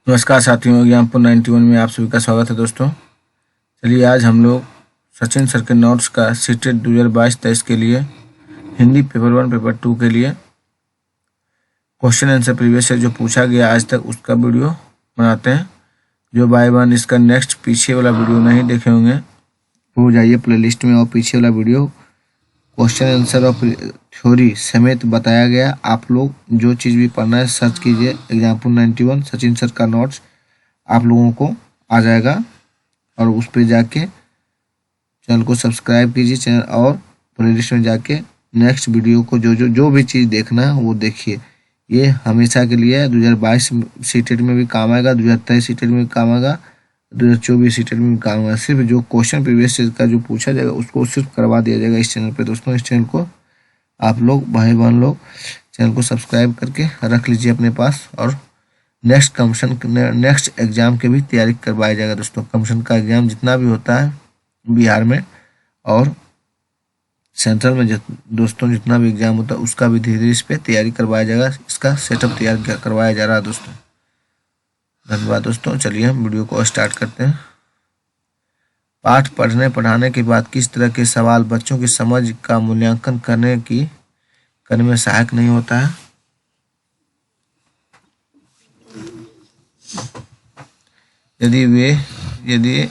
नमस्कार साथियों, एग्जाम्पल 91 में आप सभी का स्वागत है दोस्तों। चलिए आज हम लोग सचिन सर के नोट्स का सीटेट 2022-23 के लिए हिंदी पेपर 1 पेपर 2 के लिए क्वेश्चन आंसर प्रीवियस से जो पूछा गया आज तक उसका वीडियो बनाते हैं। जो बाय वन इसका नेक्स्ट पीछे वाला वीडियो नहीं देखे होंगे वो जाइए प्लेलिस्ट में और पीछे वाला वीडियो क्वेश्चन आंसर और थ्योरी समेत बताया गया। आप लोग जो चीज़ भी पढ़ना है सर्च कीजिए एग्जाम्पल 91 सचिन सर का नोट्स, आप लोगों को आ जाएगा और उस पर जाके चैनल को सब्सक्राइब कीजिए चैनल और प्लेलिस्ट में जाके नेक्स्ट वीडियो को जो भी चीज़ देखना है वो देखिए। ये हमेशा के लिए 2022 सीटेट में भी काम आएगा, 2023 सीटेट में भी काम आएगा, 2024 सीटेट में भी काम आएगा। सिर्फ जो क्वेश्चन प्रीवियस का जो पूछा जाएगा उसको सिर्फ करवा दिया जाएगा इस चैनल पे। दोस्तों इस चैनल को आप लोग भाई बहन लोग चैनल को सब्सक्राइब करके रख लीजिए अपने पास और नेक्स्ट एग्जाम की भी तैयारी करवाया जाएगा। दोस्तों कमीशन का एग्जाम जितना भी होता है बिहार में और सेंट्रल में दोस्तों जितना भी एग्जाम होता है उसका भी धीरे धीरे इस पर तैयारी करवाया जाएगा। इसका सेटअप तैयार करवाया जा रहा है दोस्तों। धन्यवाद दोस्तों। चलिए हम वीडियो को स्टार्ट करते हैं। पाठ पढ़ाने के बाद किस तरह के सवाल बच्चों की समझ का मूल्यांकन करने में सहायक नहीं होता है। यदि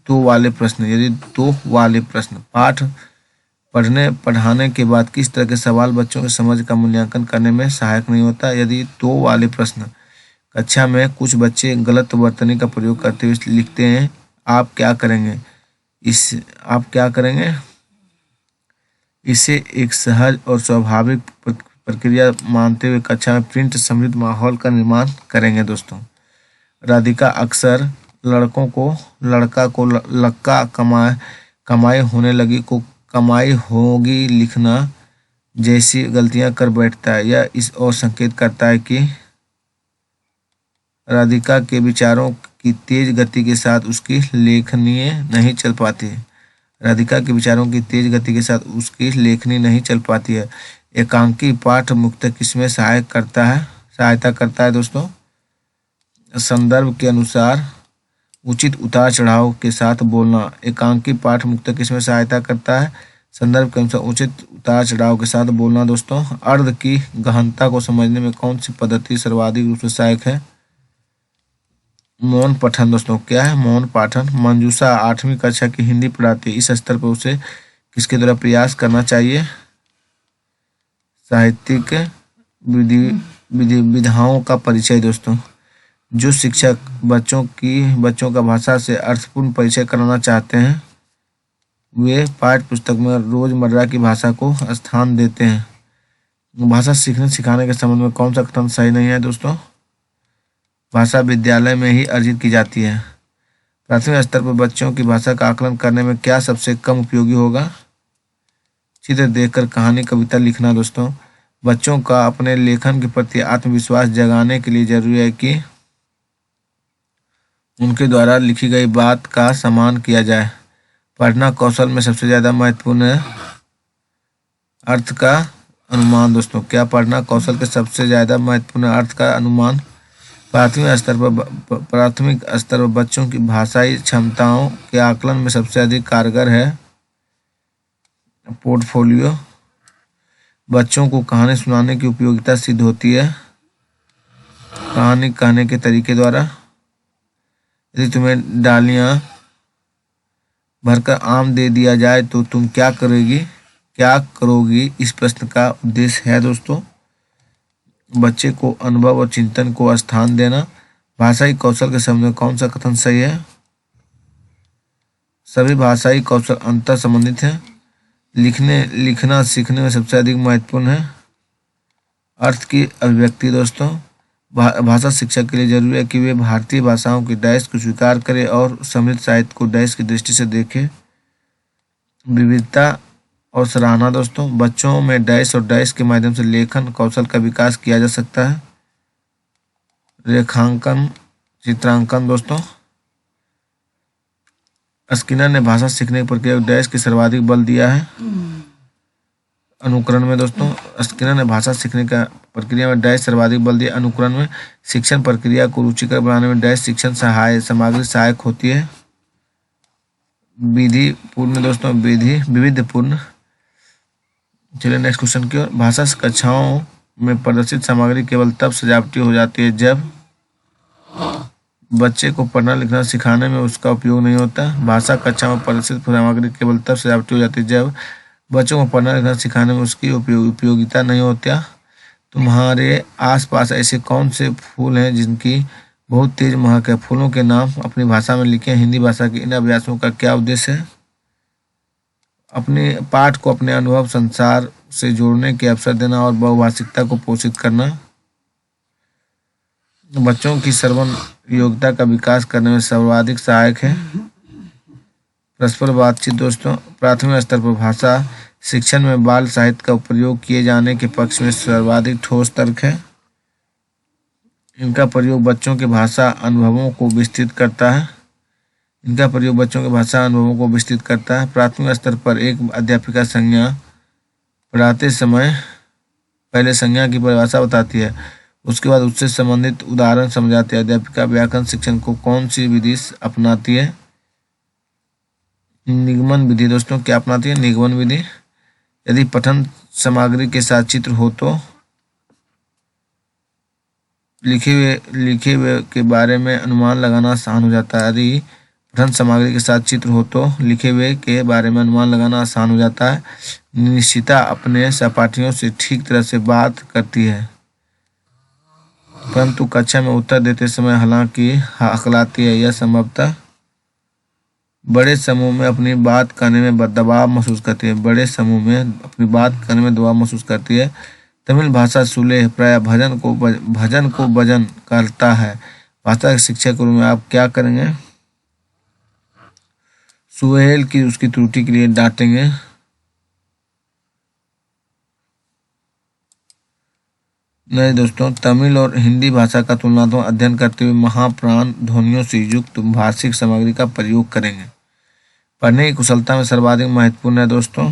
दो वाले प्रश्न पाठ पढ़ाने के बाद किस तरह के सवाल बच्चों की समझ का मूल्यांकन करने में सहायक नहीं होता। यदि दो वाले प्रश्न कक्षा में कुछ बच्चे गलत वर्तनी का प्रयोग करते हुए लिखते हैं, आप क्या करेंगे? इसे एक सहज और स्वाभाविक प्रक्रिया मानते हुए कक्षा में प्रिंट समृद्ध माहौल का निर्माण करेंगे। दोस्तों राधिका अक्सर लड़का को लक्का कमाई होने लगी को कमाई होगी लिखना जैसी गलतियां कर बैठता है। यह इस ओर संकेत करता है कि राधिका के विचारों की तेज गति के साथ उसकी लेखनी नहीं चल पाती है। एकांकी पाठ मुख्यतः किसमें सहायता करता है दोस्तों? संदर्भ के अनुसार उचित उतार चढ़ाव के साथ बोलना। एकांकी पाठ मुख्यतः किसमें सहायता करता है? संदर्भ के अनुसार उचित उतार चढ़ाव के साथ बोलना। दोस्तों अर्थ की गहनता को समझने में कौन सी पद्धति सर्वाधिक रूप से सहायक है? मौन पठन। दोस्तों क्या है मौन पाठन? मंजूषा 8वीं कक्षा की हिंदी पढ़ाती है। इस स्तर पर उसे किसके द्वारा प्रयास करना चाहिए? साहित्यिक विधाओं का परिचय। दोस्तों जो शिक्षक बच्चों का भाषा से अर्थपूर्ण परिचय कराना चाहते हैं वे पाठ्य पुस्तक में रोजमर्रा की भाषा को स्थान देते हैं। भाषा सीखने सिखाने के संबंध में कौन सा कथन सही नहीं है? दोस्तों भाषा विद्यालय में ही अर्जित की जाती है। प्राथमिक स्तर पर बच्चों की भाषा का आकलन करने में क्या सबसे कम उपयोगी होगा? चित्र देखकर कहानी कविता लिखना। दोस्तों बच्चों का अपने लेखन के प्रति आत्मविश्वास जगाने के लिए जरूरी है कि उनके द्वारा लिखी गई बात का सम्मान किया जाए। पढ़ना कौशल में सबसे ज्यादा महत्वपूर्ण है अर्थ का अनुमान। दोस्तों क्या पढ़ना कौशल के सबसे ज्यादा महत्वपूर्ण अर्थ का अनुमान? प्राथमिक स्तर पर बच्चों की भाषाई क्षमताओं के आकलन में सबसे अधिक कारगर है पोर्टफोलियो। बच्चों को कहानी सुनाने की उपयोगिता सिद्ध होती है कहानी कहने के तरीके द्वारा। यदि तुम्हें डालियां भरकर आम दे दिया जाए तो तुम क्या करोगी? इस प्रश्न का उद्देश्य है दोस्तों बच्चे को अनुभव और चिंतन को स्थान देना। भाषाई कौशल के संबंध में कौन सा कथन सही है? सभी भाषाई कौशल अंतर संबंधित हैं। लिखना सीखने में सबसे अधिक महत्वपूर्ण है अर्थ की अभिव्यक्ति। दोस्तों भाषा शिक्षक के लिए जरूरी है कि वे भारतीय भाषाओं की डैश को स्वीकार करें और समृद्ध साहित्य को डैश की दृष्टि से देखें। विविधता और सराहना। दोस्तों बच्चों में डैश और डैश के माध्यम से लेखन कौशल का विकास किया जा सकता है। रेखांकन चित्रांकन। दोस्तों स्किनर ने भाषा सीखने की प्रक्रिया डैश की सर्वाधिक बल दिया है। अनुकरण में दोस्तों स्किनर ने भाषा सीखने का प्रक्रिया में डैश सर्वाधिक बल दिया। अनुकरण में शिक्षण प्रक्रिया को रुचिकर बनाने में डैश शिक्षण सामग्री सहायक होती है। विधिपूर्ण दोस्तों, विविधपूर्ण। चलिए नेक्स्ट क्वेश्चन की ओर। भाषा कक्षाओं में प्रदर्शित सामग्री केवल तब सजावटी हो जाती है जब बच्चे को पढ़ना लिखना सिखाने में उसका उपयोग नहीं होता। भाषा कक्षा में प्रदर्शित सामग्री केवल तब सजावटी हो जाती है जब बच्चों को पढ़ना लिखना सिखाने में उसकी उपयोगिता नहीं होता। तुम्हारे आसपास ऐसे कौन से फूल हैं जिनकी बहुत तेज महक है? फूलों के नाम अपनी भाषा में लिखें। हिंदी भाषा के इन अभ्यासों का क्या उद्देश्य है? अपने पाठ को अपने अनुभव संसार से जोड़ने के अवसर देना और बहुभाषिकता को पोषित करना। बच्चों की श्रवण योग्यता का विकास करने में सर्वाधिक सहायक है। परस्पर बातचीत दोस्तों, प्राथमिक स्तर पर भाषा शिक्षण में बाल साहित्य का प्रयोग किए जाने के पक्ष में सर्वाधिक ठोस तर्क है। इनका प्रयोग बच्चों के भाषा अनुभवों को विस्तृत करता है। प्राथमिक स्तर पर एक अध्यापिका संज्ञा पढ़ाते समय पहले संज्ञा की परिभाषा बताती है, उसके बाद उससे संबंधित उदाहरण समझाती है। अध्यापिका व्याकरण शिक्षण को कौन सी विधि अपनाती है? निगमन विधि दोस्तों। क्या अपनाती है? निगमन विधि। यदि पठन सामग्री के साथ चित्र हो तो लिखे हुए के बारे में अनुमान लगाना आसान हो जाता है। यदि पठन सामग्री के साथ चित्र हो तो लिखे हुए के बारे में अनुमान लगाना आसान हो जाता है। निश्चिता अपने सहपाठियों से ठीक तरह से बात करती है, परंतु कक्षा में उत्तर देते समय हालांकि हकलाती है। यह संभवतः बड़े समूह में अपनी बात करने में दबाव महसूस करती है। तमिल भाषा सुलेह प्राय भजन को भजन करता है। भाषा के शिक्षक के रूप में आप क्या करेंगे? सुहेल की उसकी त्रुटि के लिए डांटेंगे। नहीं दोस्तों, तमिल और हिंदी भाषा का तुलनात्मक अध्ययन करते हुए महाप्राण ध्वनियों से युक्त भाषिक सामग्री का प्रयोग करेंगे। पढ़ने की कुशलता में सर्वाधिक महत्वपूर्ण है दोस्तों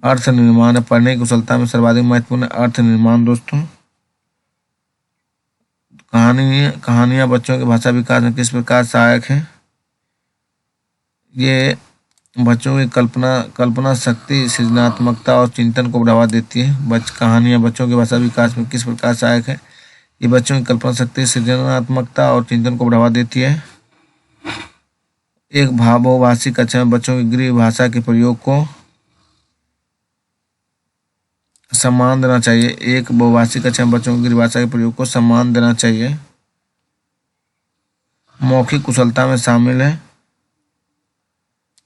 अर्थ निर्माण। पढ़ने की कुशलता में सर्वाधिक महत्वपूर्ण अर्थ निर्माण दोस्तों। कहानियां बच्चों के भाषा विकास में किस प्रकार सहायक हैं? ये बच्चों की कल्पना शक्ति, सृजनात्मकता और चिंतन को बढ़ावा देती है। कहानियां बच्चों के भाषा विकास में किस प्रकार सहायक है? ये बच्चों की कल्पना शक्ति, सृजनात्मकता और चिंतन को बढ़ावा देती है। एक बहुभाषिक कक्षा में बच्चों की गृह भाषा के प्रयोग को सम्मान देना चाहिए। एक बहुभाषिक कक्षा में बच्चों की गृह भाषा के प्रयोग को सम्मान देना चाहिए। मौखिक कुशलता में शामिल है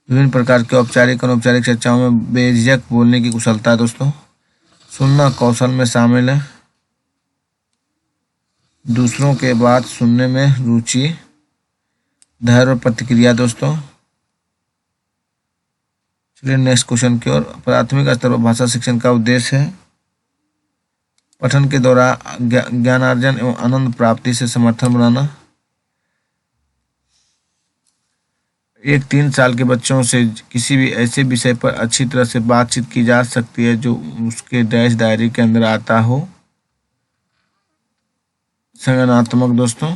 विभिन्न प्रकार के औपचारिक और अनौपचारिक चर्चाओं में बेझिझक बोलने की कुशलता है दोस्तों। सुनना कौशल में शामिल है दूसरों के बात सुनने में रुचि, धैर्य और प्रतिक्रिया दोस्तों। चलिए नेक्स्ट क्वेश्चन की ओर। प्राथमिक स्तर पर भाषा शिक्षण का उद्देश्य है पठन के दौरान ज्ञानार्जन एवं आनंद प्राप्ति से समर्थन बनाना। 3 साल के बच्चों से किसी भी ऐसे विषय पर अच्छी तरह से बातचीत की जा सकती है जो उसके डैश दायरे के अंदर आता हो। संज्ञानात्मक दोस्तों।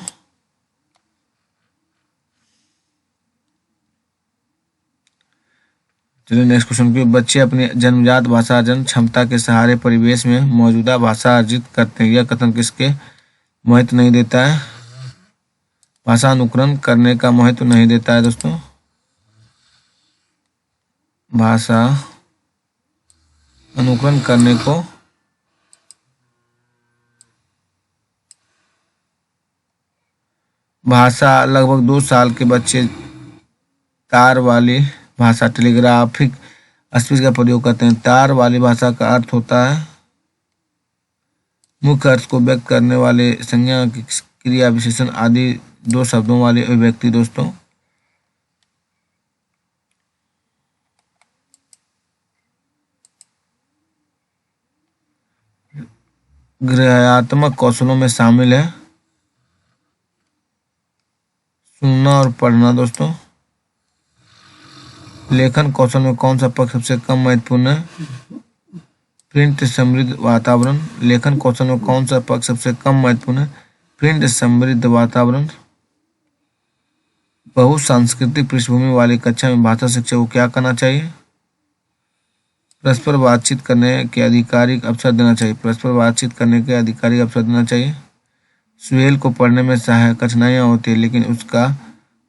चलिए नेक्स्ट क्वेश्चन की। बच्चे अपनी जन्मजात भाषा अर्जन क्षमता के सहारे परिवेश में मौजूदा भाषा अर्जित करते हैं। यह कथन किसके महत्व नहीं देता है? भाषा अनुकरण करने का महत्व नहीं देता है दोस्तों। भाषा अनुकरण करने को भाषा लगभग 2 साल के बच्चे तार वाली भाषा टेलीग्राफिक स्पीच का प्रयोग करते हैं। तार वाली भाषा का अर्थ होता है मुख्य अर्थ को व्यक्त करने वाले संज्ञा, क्रिया, विशेषण आदि 2 शब्दों वाली अभिव्यक्ति दोस्तों। ग्रहणात्मक कौशलों में शामिल है सुनना और पढ़ना दोस्तों। लेखन कौशल में कौन सा पक्ष सबसे कम महत्वपूर्ण है? प्रिंट समृद्ध वातावरण, लेखन कौशल में कौन सा पक्ष सबसे कम महत्वपूर्ण है? प्रिंट समृद्ध वातावरण। बहुसांस्कृतिक पृष्ठभूमि वाली कक्षा में भाषा शिक्षक को क्या करना चाहिए? परस्पर बातचीत करने के आधिकारिक अवसर देना चाहिए। परस्पर बातचीत करने के आधिकारिक अवसर देना चाहिए। सुहेल को पढ़ने में सहायक कठिनाइयाँ होती है, लेकिन उसका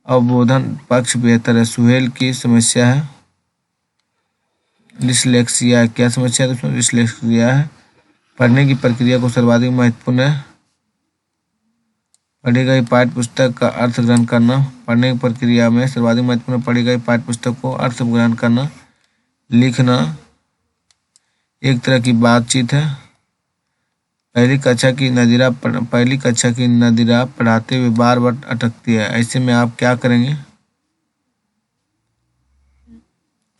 अवबोधन पक्ष बेहतर है। सुहेल की समस्या है डिसलेक्सिया। क्या समस्या है दोस्तों? डिसलेक्सिया है। पढ़ने की प्रक्रिया को सर्वाधिक महत्वपूर्ण है। पढ़ी गई पाठ्य पुस्तक का अर्थ ग्रहण करना। पढ़ने की प्रक्रिया में सर्वाधिक महत्वपूर्ण पढ़ी गई पाठ्य पुस्तक को अर्थ ग्रहण करना। लिखना एक तरह की बातचीत है। पहली कक्षा की नदीरा पढ़ाते हुए बार बार अटकती है, ऐसे में आप क्या करेंगे?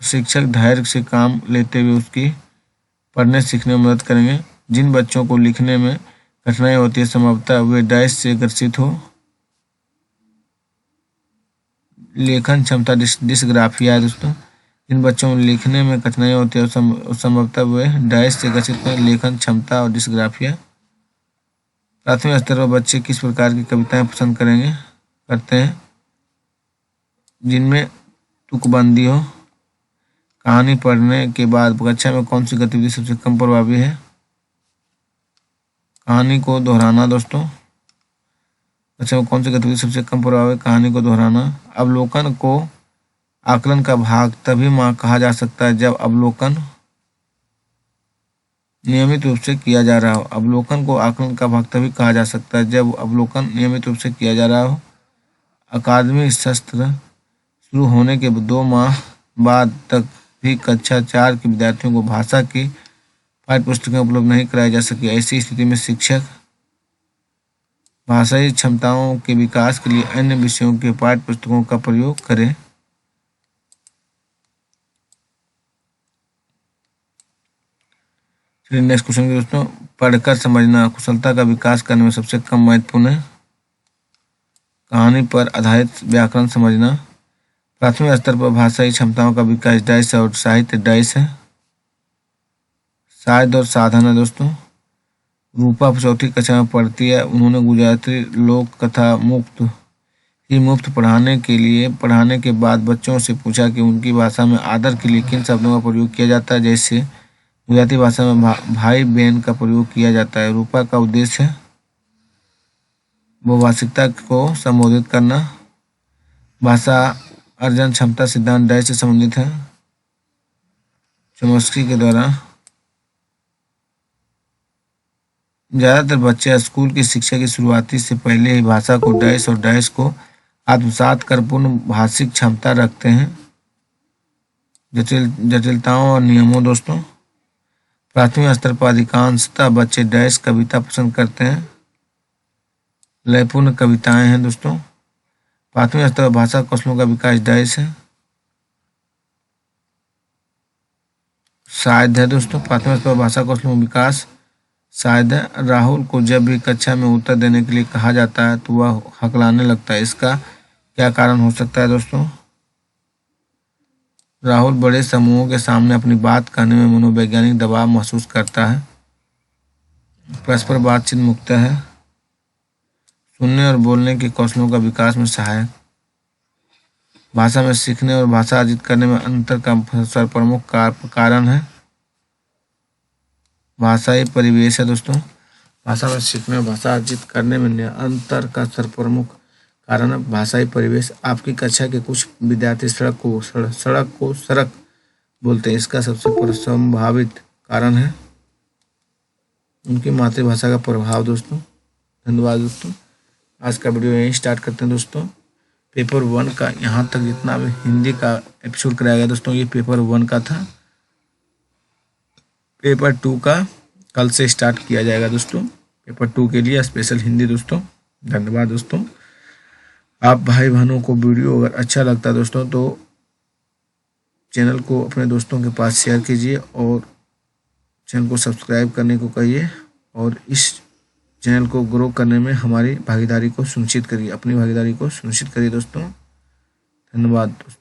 शिक्षक धैर्य से काम लेते हुए उसकी पढ़ने सीखने में मदद करेंगे। जिन बच्चों को लिखने में कठिनाई होती है, संभवतः वे डैश से ग्रसित हो। लेखन क्षमता डिस्ग्राफिया है दोस्तों। जिन बच्चों में लिखने में कठिनाई होती है, संभवतः वे डैश से ग्रसित हैं। लेखन क्षमता और डिस्ग्राफिया। प्राथमिक स्तर पर बच्चे किस प्रकार की कविताएं पसंद करते हैं? जिनमें तुकबंदी हो। कहानी पढ़ने के बाद कक्षा में कौन सी गतिविधि सबसे कम प्रभावी है? कहानी को दोहराना दोस्तों। कक्षा में कौन सी गतिविधि सबसे कम प्रभावी? कहानी को दोहराना। अवलोकन को आकलन का भाग तभी कहा जा सकता है जब अवलोकन नियमित रूप से किया जा रहा हो। अवलोकन को आकलन का भाग तभी कहा जा सकता है जब अवलोकन नियमित रूप से किया जा रहा हो। अकादमिक सत्र शुरू होने के 2 माह बाद तक भी कक्षा 4 के विद्यार्थियों को भाषा की पाठ्य पुस्तकें उपलब्ध नहीं कराई जा सकी। ऐसी स्थिति में शिक्षक भाषाई क्षमताओं के विकास के लिए अन्य विषयों के पाठ्य पुस्तकों का प्रयोग करें। नेक्स्ट क्वेश्चन दोस्तों, पढ़कर समझना कुशलता का विकास करने में सबसे कम महत्वपूर्ण है। कहानी पर आधारित व्याकरण समझना। प्राथमिक स्तर पर भाषाई क्षमताओं का विकास डैश और साहित्य डैश है। साहित्य और साधन है दोस्तों। रूपा 4ठी कक्षा में पढ़ती है। उन्होंने गुजराती लोक कथा मुफ्त पढ़ाने के बाद बच्चों से पूछा कि उनकी भाषा में आदर के लिए किन शब्दों का प्रयोग किया जाता है। जैसे गुजराती भाषा में भाई बहन का प्रयोग किया जाता है। रूपा का उद्देश्य है बहुभाषिकता को संबोधित करना। भाषा अर्जन क्षमता सिद्धांत डैश से संबंधित है। चोम्स्की के द्वारा। ज्यादातर बच्चे स्कूल की शिक्षा की शुरुआती से पहले ही भाषा को डैश और डैश को आत्मसात कर पूर्ण भाषिक क्षमता रखते हैं। जटिलताओं और नियमों दोस्तों। प्राथमिक स्तर पर अधिकांशतः बच्चे डैश कविता पसंद करते हैं। लयपूर्ण कविताएं हैं दोस्तों। प्राथमिक स्तर पर भाषा कौशलों का विकास डैश है। शायद है दोस्तों। प्राथमिक स्तर पर भाषा कौशलों का विकास शायद है। राहुल को जब भी कक्षा में उत्तर देने के लिए कहा जाता है तो वह हकलाने लगता है। इसका क्या कारण हो सकता है दोस्तों? राहुल बड़े समूहों के सामने अपनी बात कहने में मनोवैज्ञानिक दबाव महसूस करता है। परस्पर बातचीत मुक्त है। सुनने और बोलने के कौशलों का विकास में सहायक। भाषा में सीखने और भाषा अर्जित करने में अंतर का सर्वप्रमुख कारण है। भाषाई परिवेश है दोस्तों। भाषा में सीखने और भाषा अर्जित करने में अंतर का सर्वप्रमुख कारण है भाषाई परिवेश। आपकी कक्षा के कुछ विद्यार्थी सड़क को सड़क बोलते हैं। इसका सबसे संभावित कारण है उनकी मातृभाषा का प्रभाव दोस्तों। धन्यवाद दोस्तों। आज का वीडियो यहीं स्टार्ट करते हैं दोस्तों। पेपर 1 का यहाँ तक जितना भी हिंदी का एपिसोड कराया गया दोस्तों, ये पेपर 1 का था। पेपर 2 का कल से स्टार्ट किया जाएगा दोस्तों। पेपर 2 के लिए स्पेशल हिंदी दोस्तों। धन्यवाद दोस्तों। आप भाई बहनों को वीडियो अगर अच्छा लगता है दोस्तों तो चैनल को अपने दोस्तों के पास शेयर कीजिए और चैनल को सब्सक्राइब करने को कहिए और इस चैनल को ग्रो करने में हमारी भागीदारी को सुनिश्चित करिए, अपनी भागीदारी को सुनिश्चित करिए दोस्तों। धन्यवाद दोस्तों।